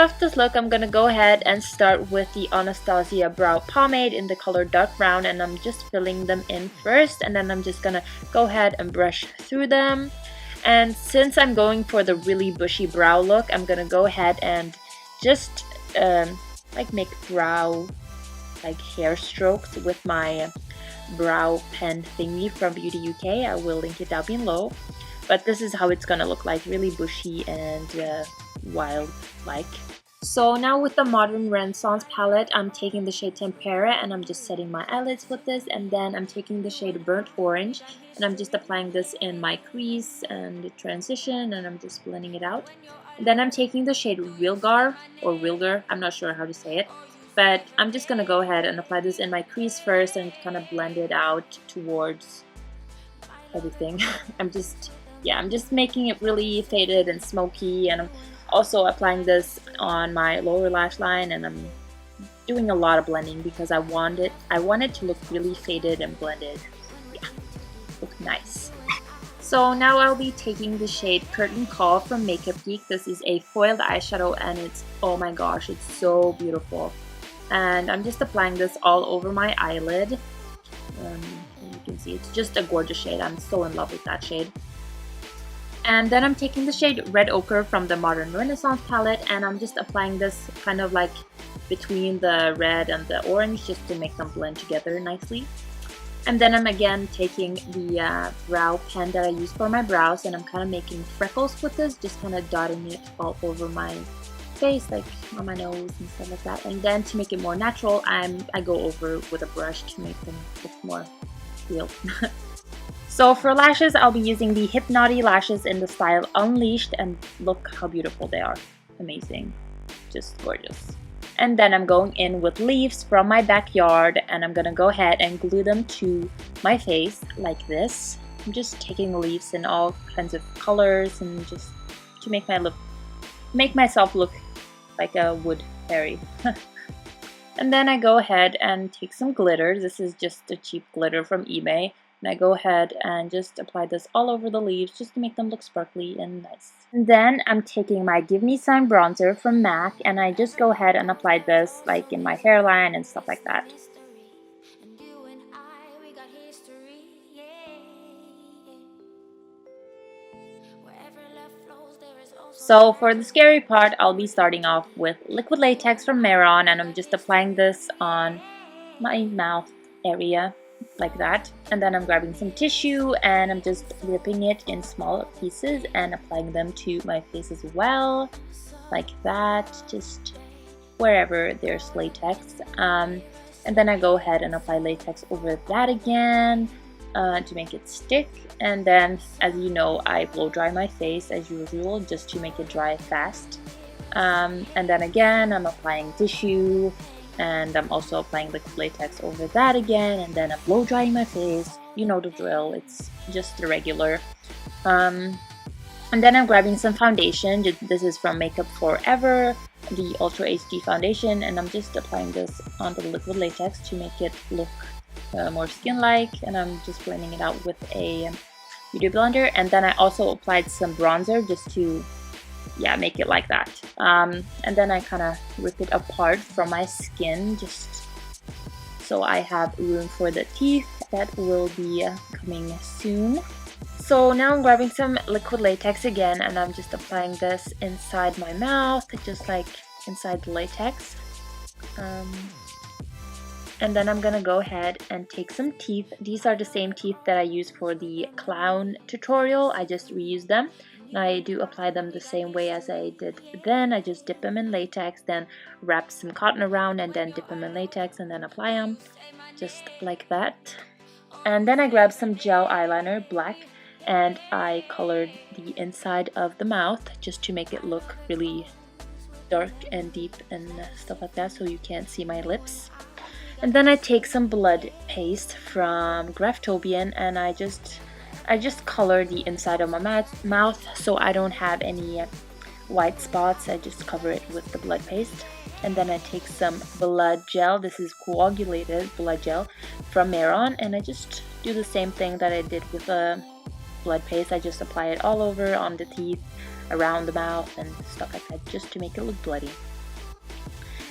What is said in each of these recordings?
off this look, I'm gonna go ahead and start with the Anastasia Brow Pomade in the color dark brown, and I'm just filling them in first, and then I'm just gonna go ahead and brush through them. And since I'm going for the really bushy brow look, I'm gonna go ahead and just like make brow like hair strokes with my brow pen thingy from Beauty UK. I will link it down below. But this is how it's gonna look like, really bushy and wild like. So now with the Modern Renaissance palette, I'm taking the shade Tempera and I'm just setting my eyelids with this, and then I'm taking the shade Burnt Orange and I'm just applying this in my crease and the transition, and I'm just blending it out. And then I'm taking the shade Realgar or Realgar, I'm not sure how to say it, but I'm just gonna go ahead and apply this in my crease first and kind of blend it out towards everything. I'm just making it really faded and smoky, and I'm also applying this on my lower lash line, and I'm doing a lot of blending because I want it to look really faded and blended. Yeah, look nice. So now I'll be taking the shade Curtain Call from Makeup Geek. This is a foiled eyeshadow and it's, oh my gosh, it's so beautiful. And I'm just applying this all over my eyelid. You can see it's just a gorgeous shade. I'm so in love with that shade. And then I'm taking the shade Red Ochre from the Modern Renaissance palette, and I'm just applying this kind of like between the red and the orange just to make them blend together nicely. And then I'm again taking the brow pen that I use for my brows, and I'm kind of making freckles with this, just kind of dotting it all over my face, like on my nose and stuff like that. And then to make it more natural, I go over with a brush to make them look more real. So for lashes, I'll be using the Hypnotic lashes in the style Unleashed, and look how beautiful they are. Amazing. Just gorgeous. And then I'm going in with leaves from my backyard, and I'm gonna go ahead and glue them to my face like this. I'm just taking leaves in all kinds of colors and just to make myself look like a wood fairy. And then I go ahead and take some glitter. This is just a cheap glitter from eBay. And I go ahead and just apply this all over the leaves just to make them look sparkly and nice. And then I'm taking my Give Me Sign bronzer from MAC, and I just go ahead and apply this like in my hairline and stuff like that. So for the scary part, I'll be starting off with liquid latex from Meron, and I'm just applying this on my mouth area like that. And then I'm grabbing some tissue and I'm just ripping it in small pieces and applying them to my face as well, like that, just wherever there's latex. And then I go ahead and apply latex over that again to make it stick. And then, as you know, I blow dry my face as usual just to make it dry fast. And then again, I'm applying tissue, and I'm also applying liquid latex over that again, and then I'm blow drying my face. You know the drill, it's just the regular. And then I'm grabbing some foundation. This is from Makeup Forever, the Ultra HD foundation, and I'm just applying this onto the liquid latex to make it look more skin-like, and I'm just blending it out with a beauty blender. And then I also applied some bronzer just to make it like that. And then I kind of rip it apart from my skin just so I have room for the teeth that will be coming soon. So now I'm grabbing some liquid latex again, and I'm just applying this inside my mouth, just like inside the latex. And then I'm gonna go ahead and take some teeth. These are the same teeth that I used for the clown tutorial. I just reused them. And I do apply them the same way as I did then. I just dip them in latex, then wrap some cotton around, and then dip them in latex, and then apply them just like that. And then I grabbed some gel eyeliner, black, and I colored the inside of the mouth just to make it look really dark and deep and stuff like that, so you can't see my lips. And then I take some blood paste from Graftobian, and I just color the inside of my mouth so I don't have any white spots. I just cover it with the blood paste. And then I take some blood gel. This is coagulated blood gel from Meron, and I just do the same thing that I did with the blood paste. I just apply it all over on the teeth, around the mouth and stuff like that, just to make it look bloody.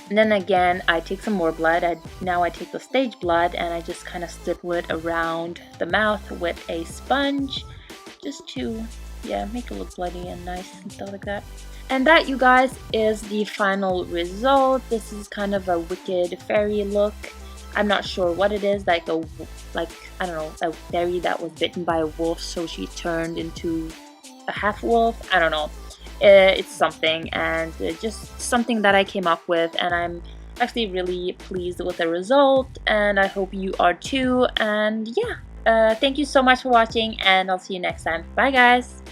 And then again, I take some more blood. Now I take the stage blood and I just kind of stipple it around the mouth with a sponge just to, yeah, make it look bloody and nice and stuff like that. And that, you guys, is the final result. This is kind of a wicked fairy look. I'm not sure what it is, like I don't know, a fairy that was bitten by a wolf, so she turned into a half wolf. I don't know. It's something, and just something that I came up with, and I'm actually really pleased with the result, and I hope you are too. And yeah, thank you so much for watching, and I'll see you next time. Bye guys.